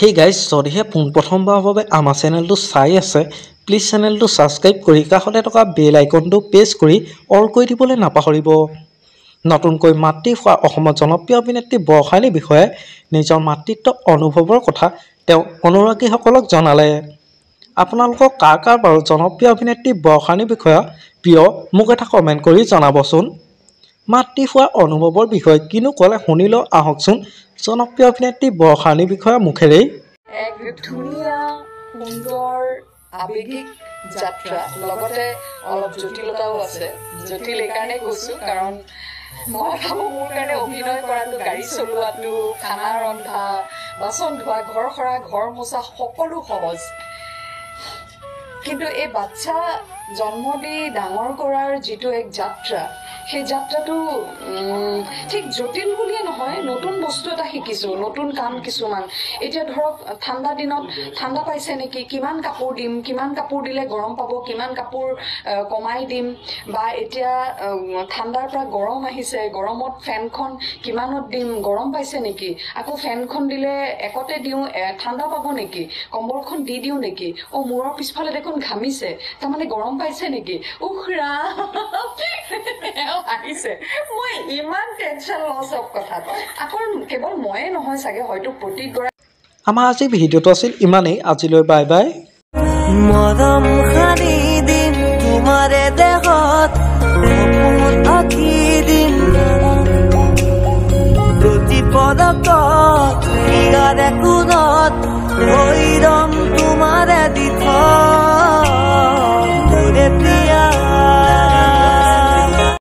Hey guys, যদিহে পোনপ্ৰথমবাৰৰ বাবে আমাৰ চেনেলটো চাই আছে, প্লিজ চেনেলটো সাবস্ক্ৰাইব কৰি কাষতে থকা বেল আইকনটো প্ৰেছ কৰি অল কৰি দিবলৈ নাপাহৰিব। নতুনকৈ মাতৃ হোৱা অসমৰ জনপ্ৰিয় অভিনেত্ৰী বৰ্ষানীৰ বিষয়ে নিজৰ মাতৃত্ব অনুভৱৰ কথা তেওঁ অনুৰাগীসকলক জনালে। আপোনালোকক কাৰ বাৰু জনপ্ৰিয় অভিনেত্ৰী বৰ্ষানীৰ বিষয়ে প্ৰিয় মোক এটা কমেণ্ট কৰি জনাবচোন। মাতৃ হোৱাৰ অনুভৱৰ বিষয়ে কিনো ক'লে শুনি লওঁ আহকচোন জনপ্ৰিয় অভিনেত্ৰী বৰ্ষানীৰ বিষয়ে মুখেৰেই। এক ধুনীয়া সুন্দৰ আবেগিক যাত্ৰা, লগতে অলপ জটিলতাও আছে। জটিল এইকাৰণে কৈছো কাৰণ মই ভাবোঁ মোৰ কাৰণে অভিনয় কৰাটো, গাড়ী চলোৱাটো, খানা ৰন্ধা, বাচন ধোৱা, ঘৰ সৰা, ঘৰ মোচা সকলো সহজ। কিন্তু এই বাচ্চা জন্ম দি ডাঙৰ কৰাৰ যিটো এক যাত্ৰা, সেই যাত্ৰাটো ঠিক জটিল বুলিয়ে নহয়, নতুন বস্তু এটা শিকিছোঁ, নতুন কাম কিছুমান। এতিয়া ধৰক ঠাণ্ডা দিনত ঠাণ্ডা পাইছে নেকি, কিমান কাপোৰ দিম, কিমান কাপোৰ দিলে গৰম পাব, কিমান কাপোৰ কমাই দিম, বা এতিয়া ঠাণ্ডাৰ পৰা গৰম আহিছে, গৰমত ফেনখন কিমানত দিম, গৰম পাইছে নেকি, আকৌ ফেনখন দিলে একতে দিওঁ ঠাণ্ডা পাব নেকি, কম্বলখন দি দিওঁ নেকি, মূৰৰ পিছফালে দেখোন ঘামিছে, তাৰমানে গৰম পাইছে নেকি, উখৰা আহিছে। মই ইমান টেনশ্যন লওঁ চব কথাত। আকৌ কেৱল ময়ে নহয় চাগে, হয়তো প্ৰতিগৰাকী। আমাৰ আজি ভিডিঅ'টো আছিল ইমানেই। আজিলৈ বাই বাই। মৰম সানি দিম তোমাৰে দেহত, সপোন আঁকি দিম প্ৰতি পদক